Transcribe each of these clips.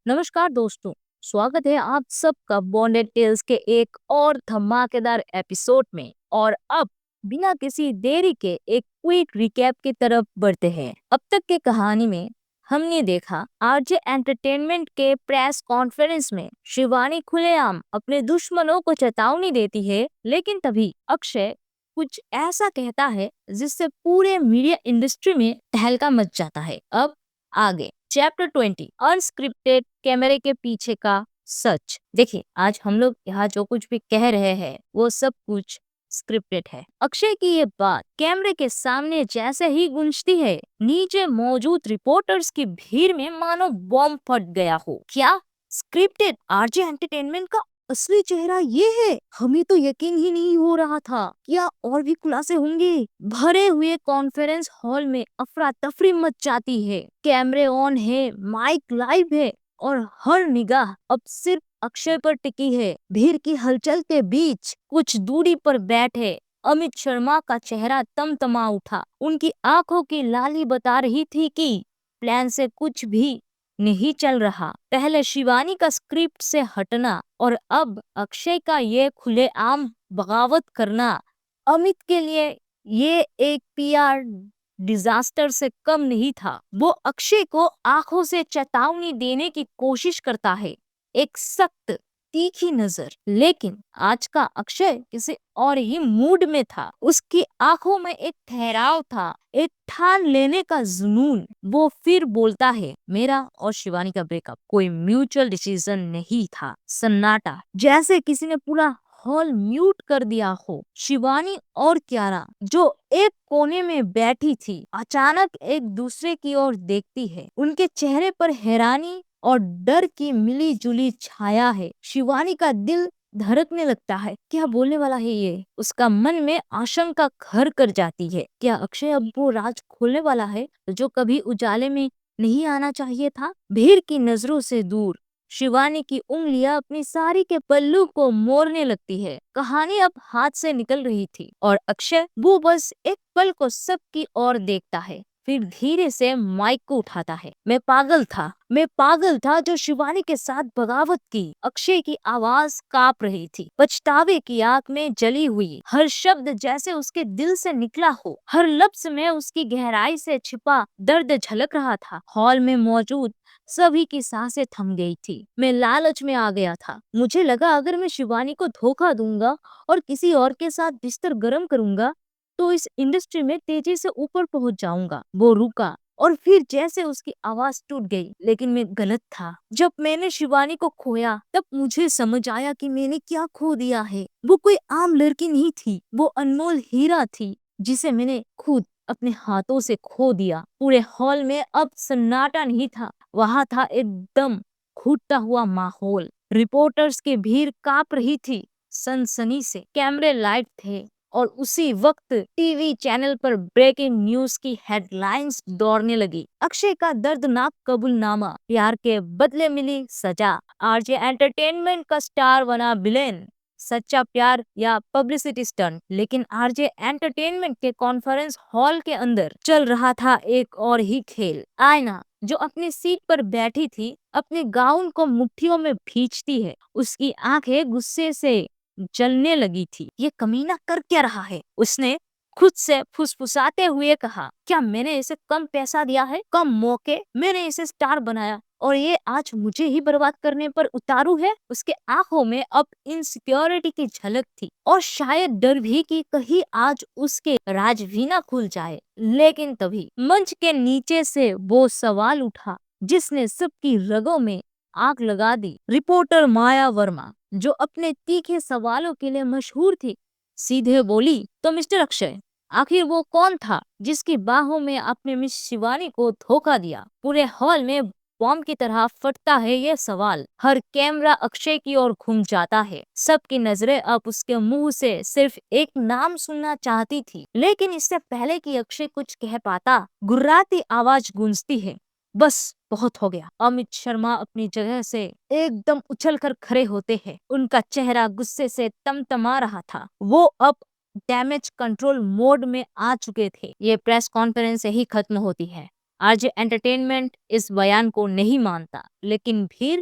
नमस्कार दोस्तों, स्वागत है आप सबका बॉन्डेड टेल्स के एक और धमाकेदार एपिसोड में। और अब बिना किसी देरी के एक क्विक रिकैप की तरफ बढ़ते हैं। अब तक की कहानी में हमने देखा आरजे एंटरटेनमेंट के प्रेस कॉन्फ्रेंस में शिवानी खुलेआम अपने दुश्मनों को चेतावनी देती है, लेकिन तभी अक्षय कुछ ऐसा कहता है जिससे पूरे मीडिया इंडस्ट्री में तहलका मच जाता है। अब आगे चैप्टर 20 अनस्क्रिप्टेड कैमरे के पीछे का सच। देखिए, आज हम लोग यहाँ जो कुछ भी कह रहे हैं वो सब कुछ स्क्रिप्टेड है। अक्षय की ये बात कैमरे के सामने जैसे ही गूंजती है, नीचे मौजूद रिपोर्टर्स की भीड़ में मानो बॉम्ब फट गया हो। क्या स्क्रिप्टेड? आरजे एंटरटेनमेंट का असली चेहरा ये है? हमें तो यकीन ही नहीं हो रहा था। क्या और भी खुलासे होंगे? भरे हुए कॉन्फ्रेंस हॉल में अफरा तफरी मच जाती है। कैमरे ऑन है, माइक लाइव है और हर निगाह अब सिर्फ अक्षय पर टिकी है। भीड़ की हलचल के बीच कुछ दूरी पर बैठे अमित शर्मा का चेहरा तमतमा उठा। उनकी आंखों की लाली बता रही थी कि प्लान से कुछ भी नहीं चल रहा। पहले शिवानी का स्क्रिप्ट से हटना और अब अक्षय का ये खुलेआम बगावत करना अमित के लिए ये एक पीआर डिजास्टर से कम नहीं था। वो अक्षय को आंखों से चेतावनी देने की कोशिश करता है, एक सख्त तीखी नजर। लेकिन आज का अक्षय किसी और ही मूड में था। उसकी आंखों में एक ठहराव था, एक ठान लेने का जुनून। वो फिर बोलता है, मेरा और शिवानी का ब्रेकअप कोई म्यूचुअल डिसीजन नहीं था। सन्नाटा, जैसे किसी ने पूरा हॉल म्यूट कर दिया हो। शिवानी और क्यारा जो एक कोने में बैठी थी, अचानक एक दूसरे की ओर देखती है। उनके चेहरे पर हैरानी और डर की मिली जुली छाया है। शिवानी का दिल धड़कने लगता है। क्या बोलने वाला है ये? उसका मन में आशंका घर कर जाती है। क्या अक्षय अब वो राज खोलने वाला है जो कभी उजाले में नहीं आना चाहिए था? भीड़ की नजरों से दूर शिवानी की उंगलियां अपनी साड़ी के पल्लू को मोड़ने लगती है। कहानी अब हाथ से निकल रही थी और अक्षय वो बस एक पल को सबकी ओर देखता है, फिर धीरे से माइक को उठाता है। मैं पागल था जो शिवानी के साथ बगावत की। अक्षय की आवाज कांप रही थी, पछतावे की आग में जली हुई। हर शब्द जैसे उसके दिल से निकला हो, हर लफ्ज में उसकी गहराई से छिपा दर्द झलक रहा था। हॉल में मौजूद सभी की सांसें थम गई थी। मैं लालच में आ गया था। मुझे लगा अगर मैं शिवानी को धोखा दूंगा और किसी और के साथ बिस्तर गर्म करूंगा तो इस इंडस्ट्री में तेजी से ऊपर पहुंच जाऊंगा। वो रुका और फिर जैसे उसकी आवाज टूट गई। लेकिन मैं गलत था। जब मैंने शिवानी को खोया तब मुझे समझ आया कि मैंने क्या खो दिया है। वो कोई आम लड़की नहीं थी, वो अनमोल हीरा थी जिसे मैंने खुद अपने हाथों से खो दिया। पूरे हॉल में अब सन्नाटा नहीं था, वहां था एकदम घुटता हुआ माहौल। रिपोर्टर्स की भीड़ कांप रही थी सनसनी से। कैमरे लाइव थे और उसी वक्त टीवी चैनल पर ब्रेकिंग न्यूज की हेडलाइंस दौड़ने लगी। अक्षय का दर्दनाक कबूलनामा, प्यार के बदले मिली सजा, आरजे एंटरटेनमेंट का स्टार बना विलेन, सच्चा प्यार या पब्लिसिटी स्टंट। लेकिन आरजे एंटरटेनमेंट के कॉन्फ्रेंस हॉल के अंदर चल रहा था एक और ही खेल। आयना जो अपनी सीट पर बैठी थी, अपने गाउन को मुट्ठियों में भींचती है। उसकी आंखें गुस्से से जलने लगी थी। ये कमीना कर क्या रहा है? उसने खुद से फुसफुसाते हुए कहा, क्या मैंने इसे कम पैसा दिया है, कम मौके? मैंने इसे स्टार बनाया और ये आज मुझे ही बर्बाद करने पर उतारू है। उसके आंखों में अब इनसिक्योरिटी की झलक थी और शायद डर भी कि कहीं आज उसके राज भी ना खुल जाए। लेकिन तभी मंच के नीचे से वो सवाल उठा जिसने सबकी रगों में आग लगा दी। रिपोर्टर माया वर्मा जो अपने तीखे सवालों के लिए मशहूर थी, सीधे बोली, तो मिस्टर अक्षय, आखिर वो कौन था जिसकी बाहों में आपने मिस शिवानी को धोखा दिया? पूरे हॉल में बॉम्ब की तरह फटता है ये सवाल। हर कैमरा अक्षय की ओर घूम जाता है। सबकी नजरें अब उसके मुंह से सिर्फ एक नाम सुनना चाहती थी। लेकिन इससे पहले कि अक्षय कुछ कह पाता, गुर्राती आवाज गूंजती है, बस बहुत हो गया। अमित शर्मा अपनी जगह से एकदम उछलकर खड़े होते हैं। उनका चेहरा गुस्से से तमतमा रहा था। वो अब डैमेज कंट्रोल मोड में आ चुके थे। ये प्रेस कॉन्फ्रेंस यही खत्म होती है। आरजे एंटरटेनमेंट इस बयान को नहीं मानता, लेकिन भीड़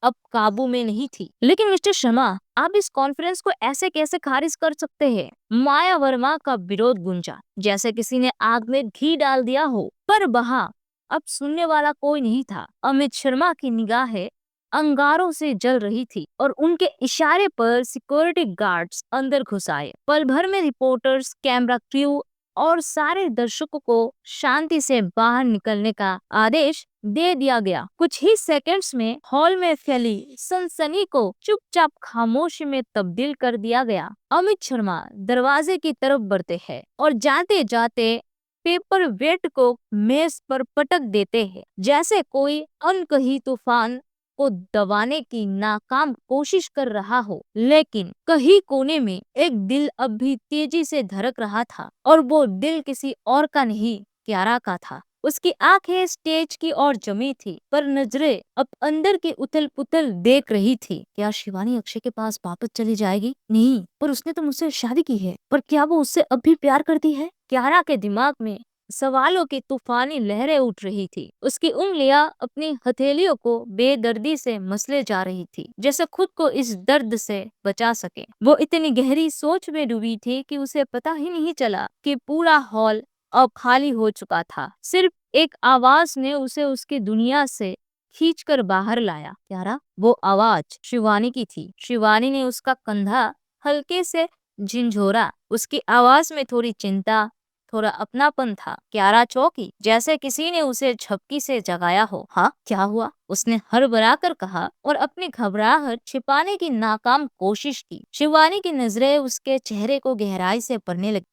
अब काबू में नहीं थी। लेकिन मिस्टर शर्मा, आप इस कॉन्फ्रेंस को ऐसे कैसे खारिज कर सकते हैं? माया वर्मा का विरोध गूंजा, जैसे किसी ने आग में घी डाल दिया हो। पर वहाँ अब सुनने वाला कोई नहीं था। अमित शर्मा की निगाहें अंगारों से जल रही थी और उनके इशारे पर सिक्योरिटी गार्ड्स अंदर घुस आए। पल भर में रिपोर्टर्स, कैमरा क्रू और सारे दर्शकों को शांति से बाहर निकलने का आदेश दे दिया गया। कुछ ही सेकंड्स में हॉल में फैली सनसनी को चुपचाप खामोशी में तब्दील कर दिया गया। अमित शर्मा दरवाजे की तरफ बढ़ते हैं और जाते जाते पेपर वेट को मेज पर पटक देते हैं, जैसे कोई अनकही तूफान को दबाने की नाकाम कोशिश कर रहा हो। लेकिन कहीं कोने में एक दिल अब भी तेजी से धड़क रहा था, और वो दिल किसी और का नहीं, क्यारा का था। उसकी आंखें स्टेज की ओर जमी थी, पर नजरें अब अंदर की उथल पुथल देख रही थी। क्या शिवानी अक्षय के पास वापस चली जाएगी? नहीं, पर उसने तो मुझसे शादी की है। पर क्या वो उससे अब भी प्यार करती है? क्यारा के दिमाग में सवालों की तूफानी लहरें उठ रही थी। उसकी उंगलियां अपनी हथेलियों को बेदर्दी से मसले जा रही थी, जैसे खुद को इस दर्द से बचा सके। वो इतनी गहरी सोच में डूबी थी कि उसे पता ही नहीं चला कि पूरा हॉल अब खाली हो चुका था। सिर्फ एक आवाज ने उसे उसकी दुनिया से खींचकर बाहर लाया। क्यारा? वो आवाज शिवानी की थी। शिवानी ने उसका कंधा हल्के से झिंझोरा। उसकी आवाज में थोड़ी चिंता, थोड़ा अपनापन था। क्यारा चौंकी, जैसे किसी ने उसे झपकी से जगाया हो। हाँ, क्या हुआ? उसने हड़बड़ा कर कहा और अपनी घबराहट छिपाने की नाकाम कोशिश की। शिवानी की नजरें उसके चेहरे को गहराई से पढ़ने लगी।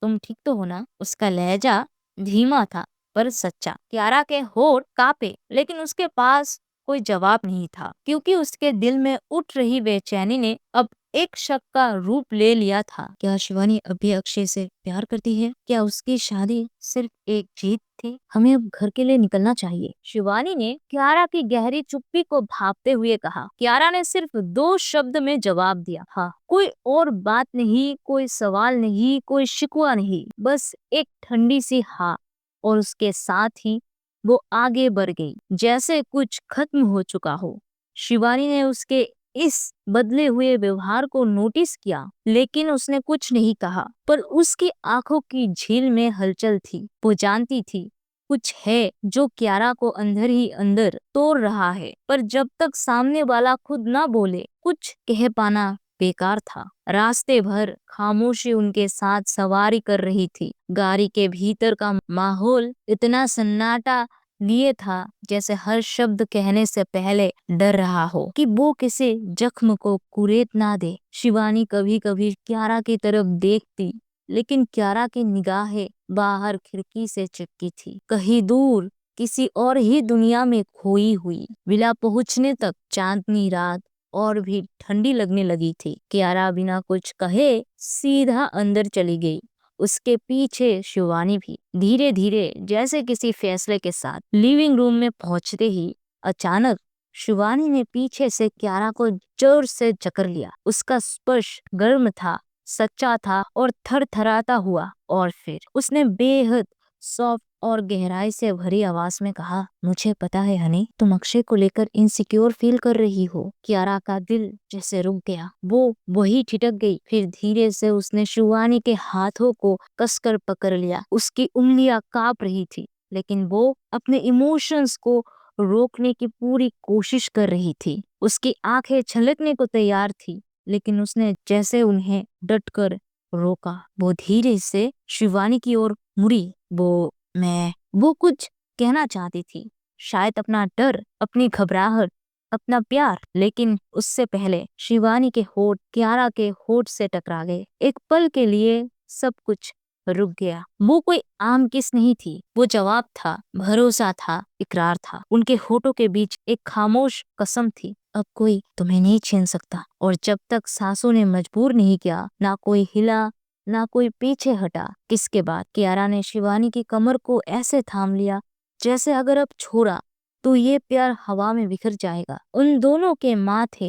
तुम ठीक तो हो ना? उसका लहजा धीमा था पर सच्चा। क्यारा के होठ कांपे, लेकिन उसके पास कोई जवाब नहीं था, क्योंकि उसके दिल में उठ रही बेचैनी ने अब एक शक का रूप ले लिया था। क्या शिवानी अभी अक्षय से प्यार करती है? क्या उसकी शादी सिर्फ एक जीत थी? हमें अब घर के लिए निकलना चाहिए, शिवानी ने क्यारा की गहरी चुप्पी को भांपते हुए कहा। क्यारा ने सिर्फ 2 शब्द में जवाब दिया, हाँ। कोई और बात नहीं, कोई सवाल नहीं, कोई शिकवा नहीं, बस एक ठंडी सी हाँ। और उसके साथ ही वो आगे बढ़ गई, जैसे कुछ खत्म हो चुका हो। शिवानी ने उसके इस बदले हुए व्यवहार को नोटिस किया, लेकिन उसने कुछ नहीं कहा। पर उसकी आंखों की झील में हलचल थी। वो जानती थी कुछ है जो क्यारा को अंदर ही अंदर तोड़ रहा है, पर जब तक सामने वाला खुद ना बोले, कुछ कह पाना बेकार था। रास्ते भर खामोशी उनके साथ सवारी कर रही थी। गाड़ी के भीतर का माहौल इतना सन्नाटा लिए था, जैसे हर शब्द कहने से पहले डर रहा हो कि वो किसी जख्म को कुरेद ना दे। शिवानी कभी कभी क्यारा की तरफ देखती, लेकिन क्यारा की निगाहें बाहर खिड़की से चिपकी थी, कहीं दूर किसी और ही दुनिया में खोई हुई। विला पहुंचने तक चांदनी रात और भी ठंडी लगने लगी थी। क्यारा बिना कुछ कहे सीधा अंदर चली गई, उसके पीछे शिवानी भी। धीरे धीरे, जैसे किसी फैसले के साथ, लिविंग रूम में पहुंचते ही अचानक शिवानी ने पीछे से क्यारा को जोर से जकड़ लिया। उसका स्पर्श गर्म था, सच्चा था और थरथराता हुआ। और फिर उसने बेहद सॉफ्ट और गहराई से भरी आवाज में कहा, मुझे पता है हनी, तुम अक्षय को लेकर इनसिक्योर फील कर रही हो। क्यारा का दिल जैसे रुक गया, वो वही ठिठक गई। फिर धीरे से उसने शिवानी के हाथों को कसकर पकड़ लिया। उसकी उंगलियां कांप रही थी, लेकिन वो अपने इमोशंस को रोकने की पूरी कोशिश कर रही थी। उसकी आंखें छलकने को तैयार थी, लेकिन उसने जैसे उन्हें डटकर रोका। वो धीरे से शिवानी की ओर मुड़ी। वो कुछ कहना चाहती थी, शायद अपना डर, अपनी घबराहट, अपना प्यार, लेकिन उससे पहले शिवानी के होठ क्यारा के होठ से टकरा गए। एक पल के लिए सब कुछ रुक गया। वो कोई आम किस नहीं थी, वो जवाब था, भरोसा था, इकरार था। उनके होठों के बीच एक खामोश कसम थी, अब कोई तुम्हें नहीं छीन सकता। और जब तक सांसों ने मजबूर नहीं किया, ना कोई हिला, ना कोई पीछे हटा। किसके बाद क्यारा ने शिवानी की कमर को ऐसे थाम लिया, जैसे अगर अब छोड़ा तो ये प्यार हवा में बिखर जाएगा। उन दोनों के माथे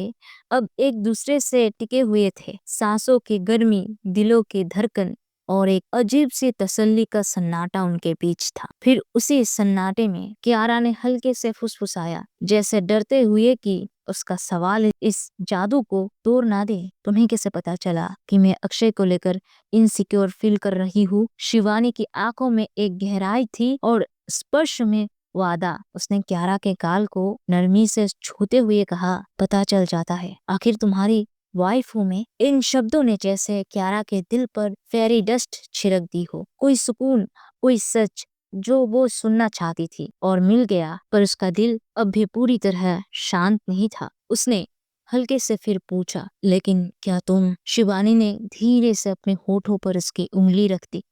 अब एक दूसरे से टिके हुए थे। सांसों की गर्मी, दिलों की धड़कन और एक अजीब सी तसल्ली का सन्नाटा उनके बीच था। फिर उसी सन्नाटे में कियारा ने हल्के से फुसफुसाया, जैसे डरते हुए कि उसका सवाल इस जादू को तोड़ ना दे। तुम्हें कैसे पता चला कि मैं अक्षय को लेकर इनसिक्योर फील कर रही हूँ? शिवानी की आंखों में एक गहराई थी और स्पर्श में वादा। उसने कियारा के गाल को नरमी से छूते हुए कहा, पता चल जाता है आखिर तुम्हारी वाइफ हूँ मैं। इन शब्दों ने जैसे कियारा के दिल पर फेरी डस्ट छिड़क दी हो। कोई सुकून, कोई सच जो वो सुनना चाहती थी और मिल गया, पर उसका दिल अब भी पूरी तरह शांत नहीं था। उसने हल्के से फिर पूछा, लेकिन क्या तुम? शिवानी ने धीरे से अपने होठों पर उसकी उंगली रख दी।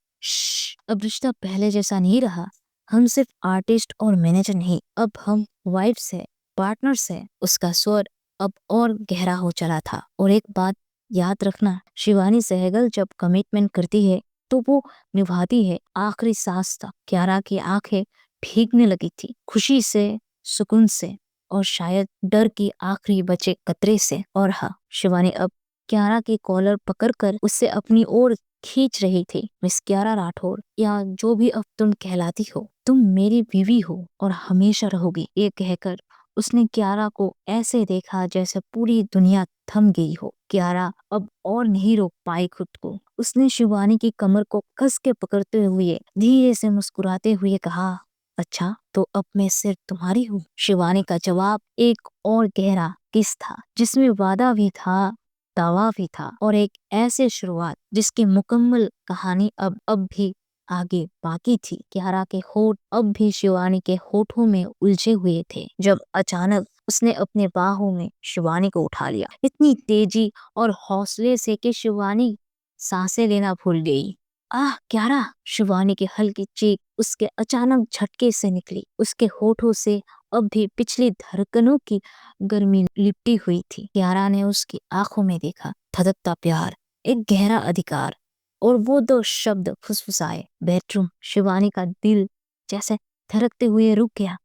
अब रिश्ता पहले जैसा नहीं रहा। हम सिर्फ आर्टिस्ट और मैनेजर नहीं, अब हम वाइफ्स है, पार्टनर्स है। उसका स्वर अब और गहरा हो चला था। और एक बात याद रखना, शिवानी सहगल जब कमिटमेंट करती है तो वो निभाती है। आखिरी सांस तक कियारा की आंखें भीगने लगी थी, खुशी से, सुकून से और शायद डर की आखिरी बचे कतरे से। और हाँ, शिवानी अब कियारा की कॉलर पकड़कर उससे अपनी ओर खींच रही थी। मिस कियारा राठौर, या जो भी अब तुम कहलाती हो, तुम मेरी बीवी हो और हमेशा रहोगी। ये कहकर उसने कियारा को ऐसे देखा जैसे पूरी दुनिया थम गई हो। कियारा अब और नहीं रोक पाई खुद को। उसने शिवानी की कमर को कस के पकड़ते हुए धीरे से मुस्कुराते हुए कहा, अच्छा तो अब मैं सिर्फ तुम्हारी हूँ। शिवानी का जवाब एक और गहरा किस था, जिसमें वादा भी था, दावा भी था और एक ऐसे शुरुआत जिसकी मुकम्मल कहानी अब भी आगे बाकी थी। कियारा के होठ अब भी शिवानी के होठों में उलझे हुए थे जब अचानक उसने अपने बाहों में शिवानी को उठा लिया, इतनी तेजी और हौसले से कि शिवानी सांसें लेना भूल गई। आह कियारा! शिवानी की हल्की चीख उसके अचानक झटके से निकली। उसके होठों से अब भी पिछली धड़कनों की गर्मी लिपटी हुई थी। कियारा ने उसकी आंखों में देखा, धधकता प्यार, एक गहरा अधिकार और वो दो शब्द फुसफुसाए, बेडरूम। शिवानी का दिल जैसे धड़कते हुए रुक गया।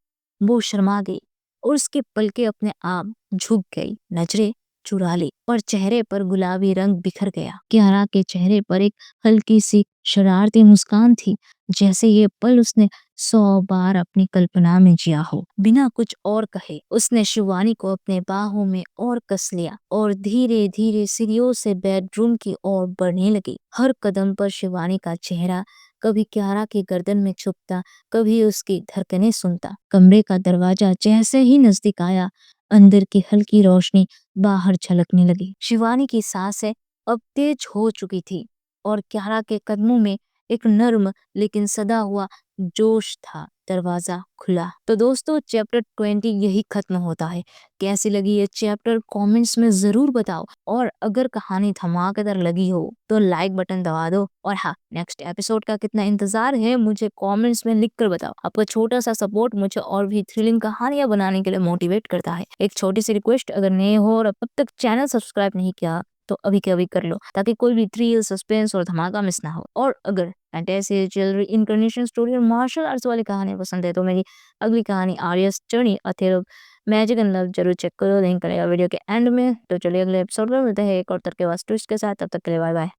वो शर्मा गई और उसकी पलकें अपने आप झुक गई, नजरें चुरा ली और चेहरे पर गुलाबी रंग बिखर गया। कियारा के चेहरे पर एक हल्की सी शरारती मुस्कान थी, जैसे ये पल उसने 100 बार अपनी कल्पना में जिया हो। बिना कुछ और कहे उसने शिवानी को अपने बाहों में और कस लिया और धीरे धीरे सीढ़ियों से बेडरूम की ओर बढ़ने लगी। हर कदम पर शिवानी का चेहरा कभी कियारा की गर्दन में छुपता, कभी उसकी धड़कनें सुनता। कमरे का दरवाजा जैसे ही नजदीक आया, अंदर की हल्की रोशनी बाहर झलकने लगी। शिवानी की सांसें अब तेज हो चुकी थी और कियारा के कदमों में एक नर्म लेकिन सदा हुआ जोश था। दरवाजा खुला तो दोस्तों चैप्टर 20 यही खत्म होता है। कैसी लगी ये चैप्टर कमेंट्स में जरूर बताओ और अगर कहानी धमाकेदार लगी हो तो लाइक बटन दबा दो। और हाँ, नेक्स्ट एपिसोड का कितना इंतजार है मुझे कमेंट्स में लिख कर बताओ। आपका छोटा सा सपोर्ट मुझे और भी थ्रिलिंग कहानियां बनाने के लिए मोटिवेट करता है। एक छोटी सी रिक्वेस्ट, अगर नए हो और अब तक चैनल सब्सक्राइब नहीं किया तो अभी के अभी कर लो, ताकि कोई भी थ्रिल, सस्पेंस और धमाका मिस ना हो। और अगर फैंटेसी, चिल्ड्रन, इनकार्नेशन स्टोरी और मार्शल आर्ट्स वाली कहानी पसंद है तो मेरी अगली कहानी आर्यस जर्नी अथेरो मैजिक एंड लव जरूर चेक करो, लिंक करेगा वीडियो के एंड में। तो चलिए अगले एपिसोड में मिलते हैं एक और तरह के ट्विस्ट के साथ। तब तक के लिए बाय बाय।